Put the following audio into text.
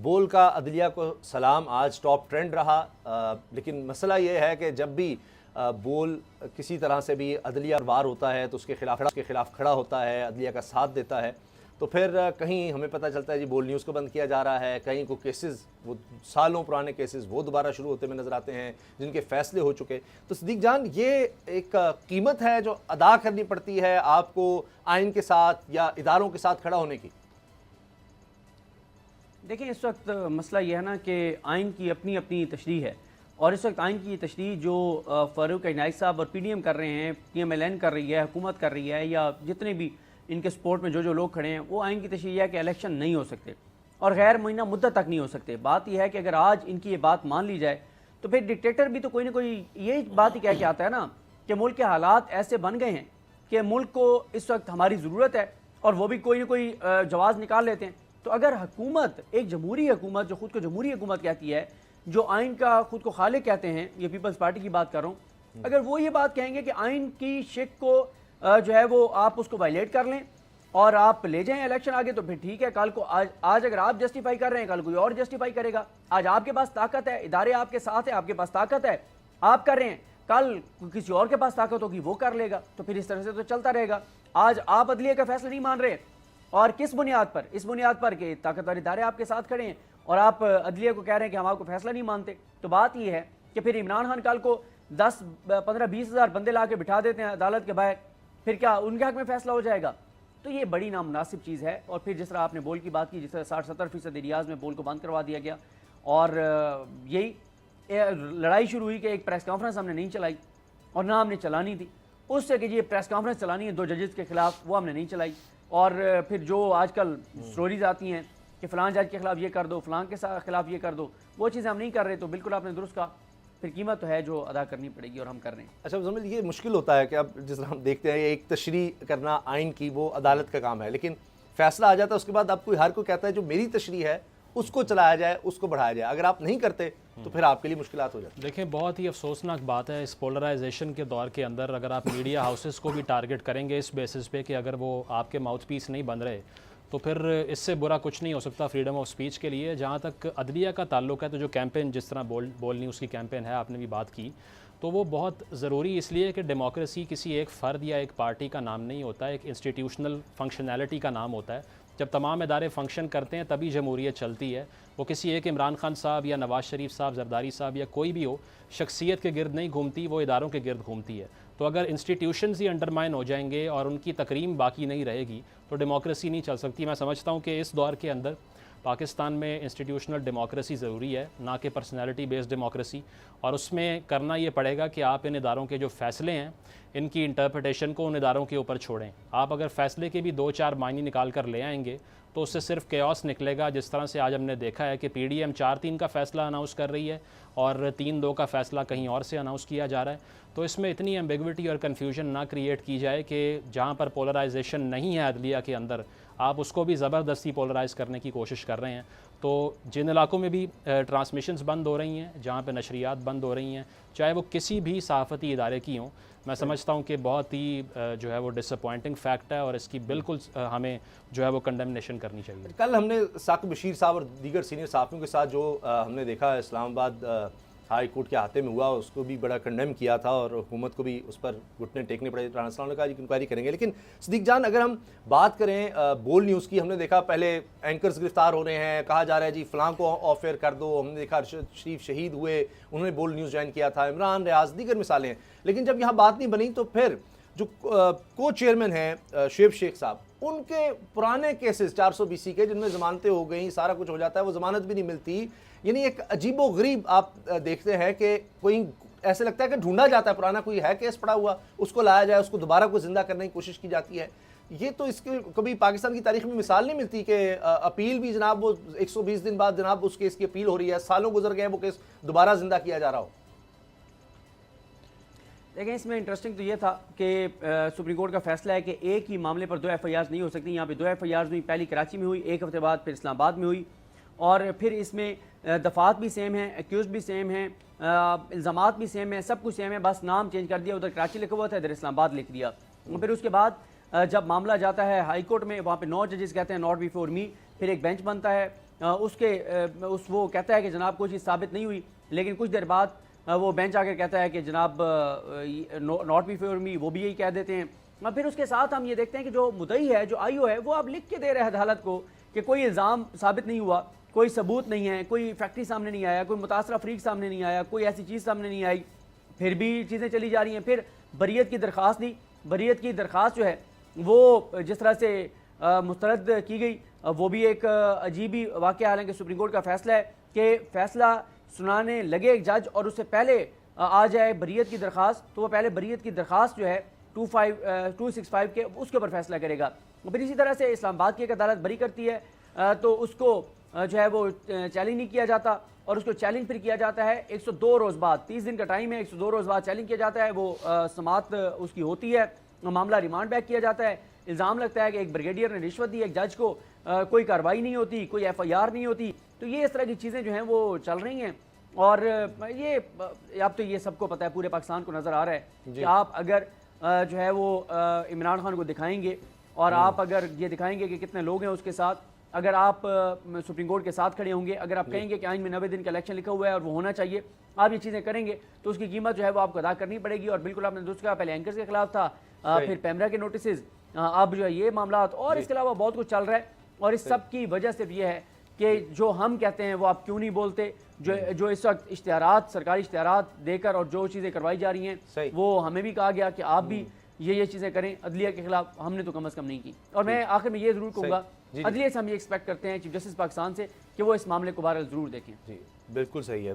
बोल का अदलिया को सलाम आज टॉप ट्रेंड रहा, लेकिन मसला ये है कि जब भी बोल किसी तरह से भी अदलिया वार होता है तो उसके खिलाफ खड़ा होता है, अदलिया का साथ देता है, तो फिर कहीं हमें पता चलता है जी बोल न्यूज़ को बंद किया जा रहा है, कहीं को केसेस वो सालों पुराने केसेस वो दोबारा शुरू होते हुए नज़र आते हैं जिनके फैसले हो चुके। तो सिद्दीक जान, ये एक कीमत है जो अदा करनी पड़ती है आपको आइन के साथ या इदारों के साथ खड़ा होने की। देखिए, इस वक्त मसला यह है ना कि आइन की अपनी अपनी तशरीह है, और इस वक्त आइन की तशरीह जो फ़ारूक इनायत साहब और PDM कर रहे हैं, PMLN कर रही है, हुकूमत कर रही है, या जितने भी इनके सपोर्ट में जो लोग खड़े हैं, वो आइन की तशरीह है कि इलेक्शन नहीं हो सकते और गैर मुइना मुद्दत तक नहीं हो सकते। बात यह है कि अगर आज इनकी ये बात मान ली जाए तो फिर डिक्टेटर भी तो कोई ना कोई यही बात ही कह के आता है ना कि मुल्क के हालात ऐसे बन गए हैं कि मुल्क को इस वक्त हमारी ज़रूरत है, और वो भी कोई ना कोई जवाज़ निकाल लेते हैं। तो अगर हुकूमत, एक जमहूरी हुकूमत जो खुद को जमहूरी हुकूमत कहती है, जो आइन का खुद को खालिक कहते हैं, ये पीपल्स पार्टी की बात कर रहा हूँ, अगर वो ये बात कहेंगे कि आइन की शिक को जो है वो आप उसको वायलेट कर लें और आप ले जाएं इलेक्शन आगे, तो फिर ठीक है। कल को आज अगर आप जस्टिफाई कर रहे हैं, कल कोई और जस्टिफाई करेगा। आज आपके पास ताकत है, इदारे आपके साथ है, आपके पास ताकत है, आप कर रहे हैं, कल किसी और के पास ताकत होगी वो कर लेगा। तो फिर इस तरह से तो चलता रहेगा। आज आप अदलिया का फैसला नहीं मान रहे, और किस बुनियाद पर? इस बुनियाद पर कि ताकतवर इदारे आपके साथ खड़े हैं और आप अदलिया को कह रहे हैं कि हम आपको फैसला नहीं मानते। तो बात यह है कि फिर इमरान खान कल को 10, 15, 20 हज़ार बंदे ला के बिठा देते हैं अदालत के बाहर, फिर क्या उनके हक में फैसला हो जाएगा? तो ये बड़ी नामुनासिब चीज़ है। और फिर जिस तरह आपने बोल की बात की, जिस तरह 60-70% एरियाज़ में बोल को बंद करवा दिया गया, और यही लड़ाई शुरू हुई कि एक प्रेस कॉन्फ्रेंस हमने नहीं चलाई और ना हमने चलानी थी, उससे कि ये प्रेस कॉन्फ्रेंस चलानी है 2 जजेस के खिलाफ, वो हमने नहीं चलाई। और फिर जो आजकल स्टोरीज आती हैं कि फ़लाँ जज के खिलाफ ये कर दो, फ़लाँ के खिलाफ ये कर दो, वो चीज़ें हम नहीं कर रहे। तो बिल्कुल आपने दुरुस्त कहा, फिर कीमत तो है जो अदा करनी पड़ेगी, और हम कर रहे हैं। अच्छा मुज़म्मिल, ये मुश्किल होता है कि अब जिस तरह हम देखते हैं एक तशरीह करना आइन की वो अदालत का काम है, लेकिन फैसला आ जाता है उसके बाद अब कोई हर कोई कहता है जो मेरी तशरीह है उसको चलाया जाए, उसको बढ़ाया जाए। अगर आप नहीं करते तो फिर आपके लिए मुश्किलात हो जाती है। देखें, बहुत ही अफसोसनाक बात है इस पोलराइजेशन के दौर के अंदर, अगर आप मीडिया हाउसेस को भी टारगेट करेंगे इस बेसिस पे कि अगर वो आपके माउथ पीस नहीं बन रहे, तो फिर इससे बुरा कुछ नहीं हो सकता फ्रीडम ऑफ स्पीच के लिए। जहाँ तक अदलिया का ताल्लुक है, तो जो कैंपेन जिस तरह बोल न्यूज़ की कैंपेन है, आपने भी बात की, तो वो बहुत ज़रूरी इसलिए कि डेमोक्रेसी किसी एक फ़र्द या एक पार्टी का नाम नहीं होता, एक इंस्टीट्यूशनल फंक्शनैलिटी का नाम होता है। जब तमाम इदारे फंक्शन करते हैं तभी जमहूरियत चलती है। वो किसी एक इमरान खान साहब या नवाज़ शरीफ साहब, जरदारी साहब या कोई भी हो, शख्सियत के गिर्द नहीं घूमती, वो इदारों के गिर्द घूमती है। तो अगर इंस्टीट्यूशंस ही अंडरमाइन हो जाएंगे और उनकी तकरीम बाकी नहीं रहेगी तो डेमोक्रेसी नहीं चल सकती। मैं समझता हूँ कि इस दौर के अंदर पाकिस्तान में इंस्टीट्यूशनल डेमोक्रेसी ज़रूरी है, ना कि पर्सनैलिटी बेस्ड डेमोक्रेसी। और उसमें करना ये पड़ेगा कि आप इन इदारों के जो फ़ैसले हैं, इनकी इंटरप्रटेशन को उन इदारों के ऊपर छोड़ें। आप अगर फ़ैसले के भी 2-4 मायने निकाल कर ले आएंगे तो उससे सिर्फ केओस निकलेगा। जिस तरह से आज हमने देखा है कि PDM 4-3 का फ़ैसला अनाउंस कर रही है और 3-2 का फ़ैसला कहीं और से अनाउंस किया जा रहा है। तो इसमें इतनी एम्बिग्विटी और कन्फ्यूजन ना क्रिएट की जाए कि जहाँ पर पोलराइजेशन नहीं है अदलिया के अंदर, आप उसको भी ज़बरदस्ती पोलराइज़ करने की कोशिश कर रहे हैं। तो जिन इलाकों में भी ट्रांसमिशंस बंद हो रही हैं, जहाँ पे नशरियात बंद हो रही हैं, चाहे वो किसी भी सहाफ़ती इदारे की हों, मैं समझता हूँ कि बहुत ही जो है वो डिसअपॉइंटिंग फैक्ट है और इसकी बिल्कुल हमें जो है वो कंडेमनेशन करनी चाहिए। कल हमने साकिब बशीर साहब और दीगर सीनियर साफ़ियों के साथ जो हमने देखा इस्लामाबाद हाई कोर्ट के हाथे में हुआ, उसको भी बड़ा कंडेम किया था और हुकूमत को भी उस पर घुटने टेकने पड़े। राना सलाम ने कहा जी इंक्वायरी करेंगे। लेकिन सिद्दीक जान, अगर हम बात करें बोल न्यूज़ की, हमने देखा पहले एंकर्स गिरफ्तार हो रहे हैं, कहा जा रहा है जी फ़लाँ को ऑफ एयर कर दो। हमने देखा अरशद शरीफ शहीद हुए, उन्होंने बोल न्यूज़ ज्वाइन किया था, इमरान रियाज, दीगर मिसालें हैं। लेकिन जब यहाँ बात नहीं बनी तो फिर जो को चेयरमैन हैं शुएब शेख साहब, उनके पुराने केसेस 420 के जिनमें ज़मानतें हो गई, सारा कुछ हो जाता है, वो ज़मानत भी नहीं मिलती। यानी एक अजीबो गरीब आप देखते हैं कि कोई ऐसे लगता है कि ढूंढा जाता है, पुराना कोई है केस पड़ा हुआ, उसको लाया जाए, उसको दोबारा को ज़िंदा करने की कोशिश की जाती है। ये तो इसके कभी पाकिस्तान की तारीख में मिसाल नहीं मिलती कि अपील भी जनाब वो 120 दिन बाद जनाब उस केस की अपील हो रही है, सालों गुजर गए, वो केस दोबारा ज़िंदा किया जा रहा हो। देखिए, इसमें इंटरेस्टिंग तो ये था कि सुप्रीम कोर्ट का फैसला है कि एक ही मामले पर 2 FIR नहीं हो सकती। यहाँ पे 2 FIR हुई, पहली कराची में हुई, एक हफ्ते बाद फिर इस्लामाबाद में हुई, और फिर इसमें दफ़ात भी सेम है, एक्यूज़ भी सेम है, इल्ज़ामात भी सेम है, सब कुछ सेम है, बस नाम चेंज कर दिया। उधर कराची लिखा हुआ था, इधर इस्लामाबाद लिख दिया। फिर उसके बाद जब मामला जाता है हाई कोर्ट में, वहाँ पे 9 जजेस कहते हैं नॉट बिफोर मी, फिर एक बेंच बनता है, उस वो कहता है कि जनाब कोई चीज़ साबित नहीं हुई, लेकिन कुछ देर बाद वो बेंच आकर कहता है कि जनाब नॉट बी फेवर मी, वो भी यही कह देते हैं। फिर उसके साथ हम ये देखते हैं कि जो मुद्दई है, जो आईओ है, वो अब लिख के दे रहे हैं अदालत को कि कोई इल्ज़ाम साबित नहीं हुआ, कोई सबूत नहीं है, कोई फैक्ट्री सामने नहीं आया, कोई मुतासरा फरीक सामने नहीं आया, कोई ऐसी चीज़ सामने नहीं आई, फिर भी चीज़ें चली जा रही हैं। फिर बरीयत की दरख्वास्त दी, बरीयत की दरख्वास्त जो है वो जिस तरह से मुस्तरद की गई, वो भी एक अजीब ही वाक़या। हालांकि सुप्रीम कोर्ट का फैसला है कि फ़ैसला सुनाने लगे एक जज और उससे पहले आ जाए बरीयत की दरख्वास्त, तो वह पहले बरीयत की दरख्वास्त जो है 265 के उसके ऊपर फैसला करेगा। फिर इसी तरह से इस्लामाबाद की एक अदालत बरी करती है तो उसको जो है वो चैलेंज नहीं किया जाता, और उसको चैलेंज फिर किया जाता है 102 रोज़ बाद, 30 दिन का टाइम है, 102 रोज़ बाद चैलेंज किया जाता है। वो समाअत उसकी होती है, मामला रिमांड बैक किया जाता है। इल्ज़ाम लगता है कि एक ब्रिगेडियर ने रिश्वत दी एक जज को, कोई कार्रवाई नहीं होती, कोई FIR नहीं होती। तो ये इस तरह की चीज़ें जो हैं वो चल रही हैं, और ये अब तो ये सबको पता है, पूरे पाकिस्तान को नज़र आ रहा है कि आप अगर जो है वो इमरान खान को दिखाएंगे और आप अगर ये दिखाएंगे कि कितने लोग हैं उसके साथ, अगर आप सुप्रीम कोर्ट के साथ खड़े होंगे, अगर आप कहेंगे कि आइन में 90 दिन का इलेक्शन लिखा हुआ है और वो होना चाहिए, आप ये चीज़ें करेंगे तो उसकी कीमत जो है वो आपको अदा करनी पड़ेगी। और बिल्कुल आपने दुरुस्त कहा, पहले एंकर्स के खिलाफ था, फिर पैमरा के नोटिस, अब जो है ये मामला, और इसके अलावा बहुत कुछ चल रहा है। और इस सब की वजह सिर्फ ये है कि जो हम कहते हैं वो आप क्यों नहीं बोलते, जो इस वक्त इश्तिहारात, सरकारी इश्तिहारात देकर और जो चीज़ें करवाई जा रही हैं, वो हमें भी कहा गया कि आप भी ये चीज़ें करें अदलिया के खिलाफ, हमने तो कम अज़ कम नहीं की। और मैं आखिर में ये ज़रूर कहूँगा, अदलिया से हम ये एक्सपेक्ट करते हैं चीफ जस्टिस पाकिस्तान से कि वो इस मामले को बहरहाल ज़रूर देखें। जी बिल्कुल सही है।